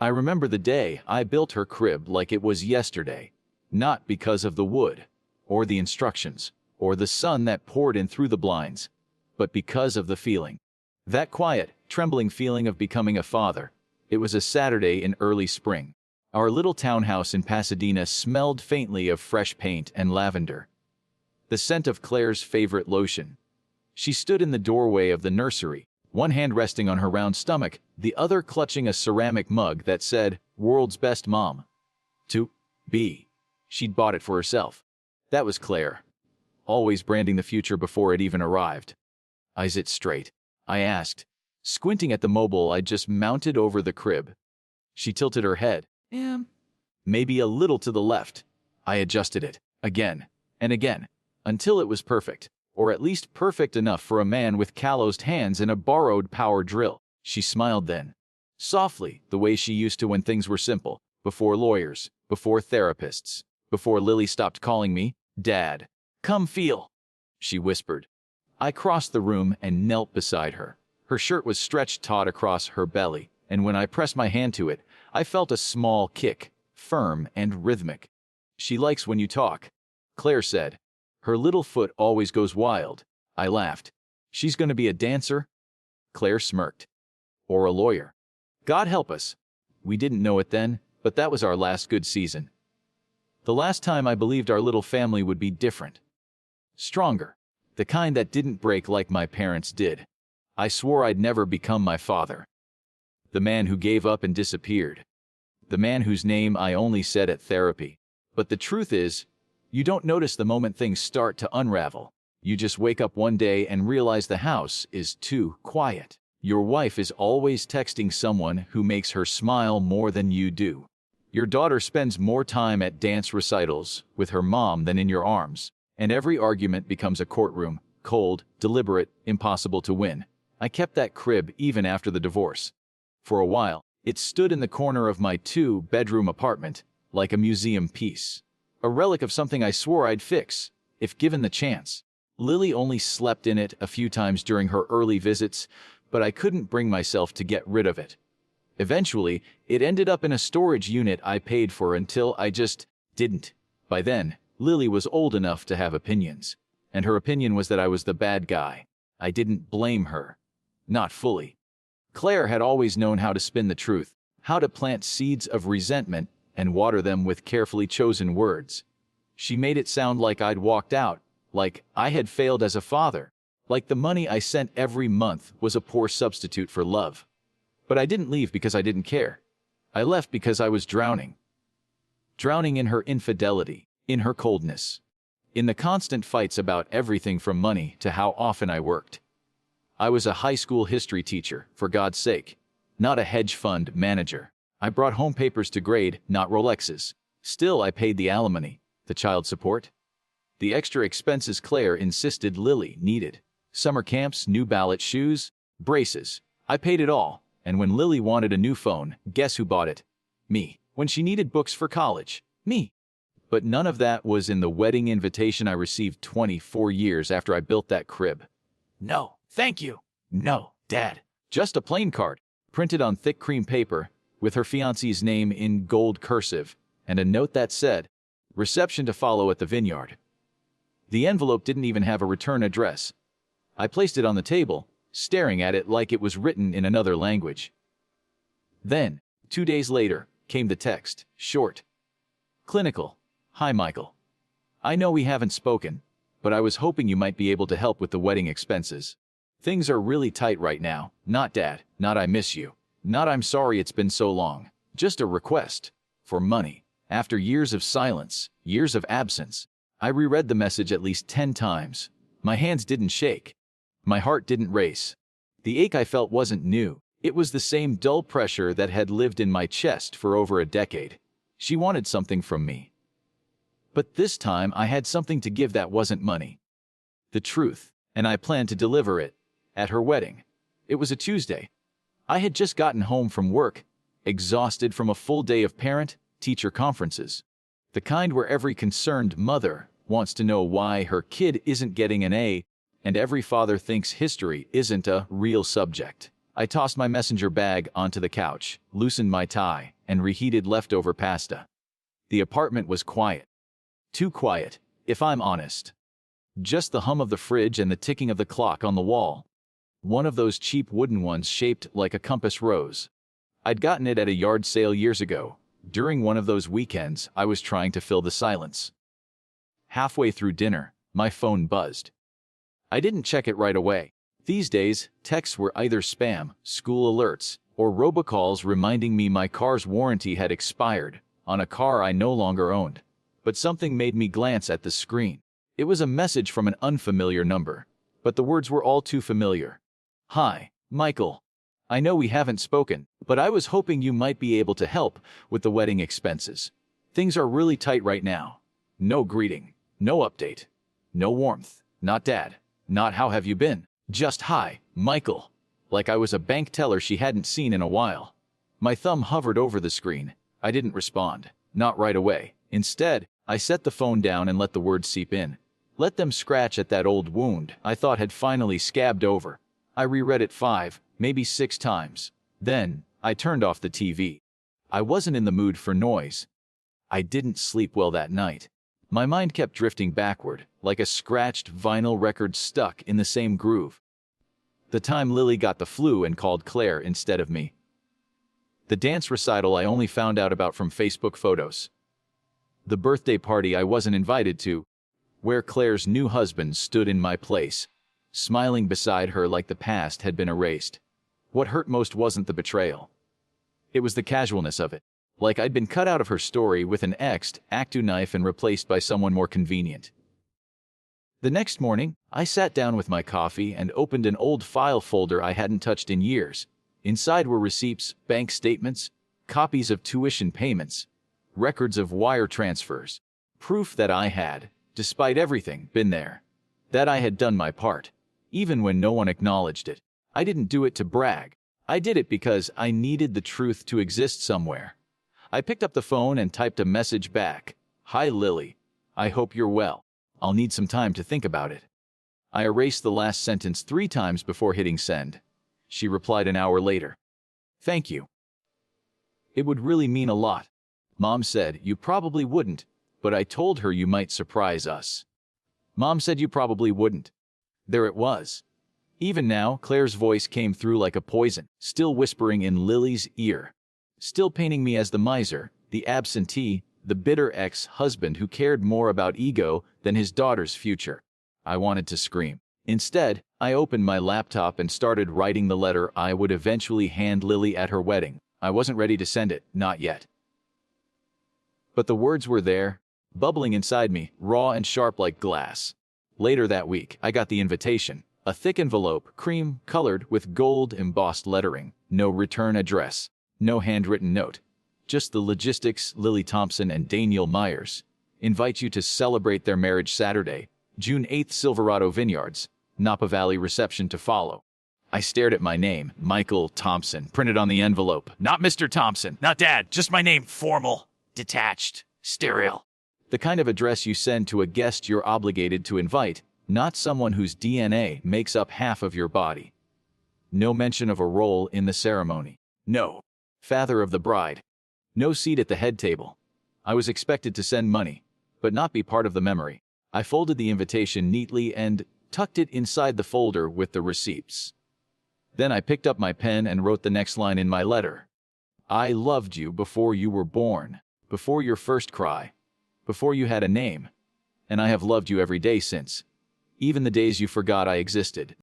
I remember the day I built her crib like it was yesterday, not because of the wood, or the instructions, or the sun that poured in through the blinds, but because of the feeling. That quiet, trembling feeling of becoming a father. It was a Saturday in early spring. Our little townhouse in Pasadena smelled faintly of fresh paint and lavender, the scent of Claire's favorite lotion. She stood in the doorway of the nursery, one hand resting on her round stomach, the other clutching a ceramic mug that said, "World's Best Mom." To be. She'd bought it for herself. That was Claire. Always branding the future before it even arrived. "Is it straight?" I asked, squinting at the mobile I'd just mounted over the crib. She tilted her head. Maybe a little to the left. I adjusted it, again and again, until it was perfect. Or at least perfect enough for a man with calloused hands and a borrowed power drill. She smiled then. Softly, the way she used to when things were simple. Before lawyers, before therapists, before Lily stopped calling me Dad. "Come feel," she whispered. I crossed the room and knelt beside her. Her shirt was stretched taut across her belly, and when I pressed my hand to it, I felt a small kick, firm and rhythmic. "She likes when you talk," Claire said. "Her little foot always goes wild." I laughed. "She's going to be a dancer?" Claire smirked. "Or a lawyer. God help us." We didn't know it then, but that was our last good season. The last time I believed our little family would be different. Stronger. The kind that didn't break like my parents did. I swore I'd never become my father. The man who gave up and disappeared. The man whose name I only said at therapy. But the truth is, you don't notice the moment things start to unravel. You just wake up one day and realize the house is too quiet. Your wife is always texting someone who makes her smile more than you do. Your daughter spends more time at dance recitals with her mom than in your arms. And every argument becomes a courtroom, cold, deliberate, impossible to win. I kept that crib even after the divorce. For a while, it stood in the corner of my 2-bedroom apartment, like a museum piece. A relic of something I swore I'd fix, if given the chance. Lily only slept in it a few times during her early visits, but I couldn't bring myself to get rid of it. Eventually, it ended up in a storage unit I paid for until I just didn't. By then, Lily was old enough to have opinions, and her opinion was that I was the bad guy. I didn't blame her. Not fully. Claire had always known how to spin the truth, how to plant seeds of resentment and water them with carefully chosen words. She made it sound like I'd walked out, like I had failed as a father, like the money I sent every month was a poor substitute for love. But I didn't leave because I didn't care. I left because I was drowning. Drowning in her infidelity, in her coldness, in the constant fights about everything from money to how often I worked. I was a high school history teacher, for God's sake, not a hedge fund manager. I brought home papers to grade, not Rolexes. Still, I paid the alimony, the child support, the extra expenses Claire insisted Lily needed. Summer camps, new ballet shoes, braces. I paid it all, and when Lily wanted a new phone, guess who bought it? Me. When she needed books for college, me. But none of that was in the wedding invitation I received 24 years after I built that crib. "No, thank you. No, Dad." Just a plain card, printed on thick cream paper, with her fiancé's name in gold cursive, and a note that said, "Reception to follow at the Vineyard." The envelope didn't even have a return address. I placed it on the table, staring at it like it was written in another language. Then, 2 days later, came the text, short, clinical. "Hi, Michael. I know we haven't spoken, but I was hoping you might be able to help with the wedding expenses. Things are really tight right now. Not Dad, not I miss you, not I'm sorry it's been so long. Just a request. For money." After years of silence, years of absence, I reread the message at least 10 times. My hands didn't shake. My heart didn't race. The ache I felt wasn't new. It was the same dull pressure that had lived in my chest for over a decade. She wanted something from me. But this time I had something to give that wasn't money. The truth, and I planned to deliver it. At her wedding. It was a Tuesday. I had just gotten home from work, exhausted from a full day of parent-teacher conferences. The kind where every concerned mother wants to know why her kid isn't getting an A, and every father thinks history isn't a real subject. I tossed my messenger bag onto the couch, loosened my tie, and reheated leftover pasta. The apartment was quiet. Too quiet, if I'm honest. Just the hum of the fridge and the ticking of the clock on the wall. One of those cheap wooden ones shaped like a compass rose. I'd gotten it at a yard sale years ago. During one of those weekends, I was trying to fill the silence. Halfway through dinner, my phone buzzed. I didn't check it right away. These days, texts were either spam, school alerts, or robocalls reminding me my car's warranty had expired on a car I no longer owned. But something made me glance at the screen. It was a message from an unfamiliar number, but the words were all too familiar. "Hi, Michael. I know we haven't spoken, but I was hoping you might be able to help with the wedding expenses. Things are really tight right now. No greeting, no update, no warmth, not dad, not how have you been, just hi, Michael." Like I was a bank teller she hadn't seen in a while. My thumb hovered over the screen. I didn't respond, not right away. Instead, I set the phone down and let the words seep in. Let them scratch at that old wound I thought had finally scabbed over. I reread it 5, maybe 6 times. Then, I turned off the TV. I wasn't in the mood for noise. I didn't sleep well that night. My mind kept drifting backward, like a scratched vinyl record stuck in the same groove. The time Lily got the flu and called Claire instead of me. The dance recital I only found out about from Facebook photos. The birthday party I wasn't invited to, where Claire's new husband stood in my place, smiling beside her like the past had been erased. What hurt most wasn't the betrayal. It was the casualness of it, like I'd been cut out of her story with an X'd Actu knife and replaced by someone more convenient. The next morning, I sat down with my coffee and opened an old file folder I hadn't touched in years. Inside were receipts, bank statements, copies of tuition payments, records of wire transfers, proof that I had, despite everything, been there, that I had done my part, even when no one acknowledged it. I didn't do it to brag. I did it because I needed the truth to exist somewhere. I picked up the phone and typed a message back. "Hi Lily. I hope you're well. I'll need some time to think about it." I erased the last sentence 3 times before hitting send. She replied an hour later. "Thank you. It would really mean a lot. Mom said you probably wouldn't, but I told her you might surprise us." Mom said you probably wouldn't. There it was. Even now, Claire's voice came through like a poison, still whispering in Lily's ear. Still painting me as the miser, the absentee, the bitter ex-husband who cared more about ego than his daughter's future. I wanted to scream. Instead, I opened my laptop and started writing the letter I would eventually hand Lily at her wedding. I wasn't ready to send it, not yet. But the words were there, bubbling inside me, raw and sharp like glass. Later that week, I got the invitation. A thick envelope, cream-colored with gold-embossed lettering. No return address. No handwritten note. Just the logistics. Lily Thompson and Daniel Myers invite you to celebrate their marriage Saturday, June 8th, Silverado Vineyards. Napa Valley reception to follow. I stared at my name, Michael Thompson, printed on the envelope. Not Mr. Thompson, not Dad, just my name, formal, detached, sterile. The kind of address you send to a guest you're obligated to invite, not someone whose DNA makes up half of your body. No mention of a role in the ceremony. No father of the bride. No seat at the head table. I was expected to send money, but not be part of the memory. I folded the invitation neatly and tucked it inside the folder with the receipts. Then I picked up my pen and wrote the next line in my letter. "I loved you before you were born, before your first cry, before you had a name, and I have loved you every day since, even the days you forgot I existed."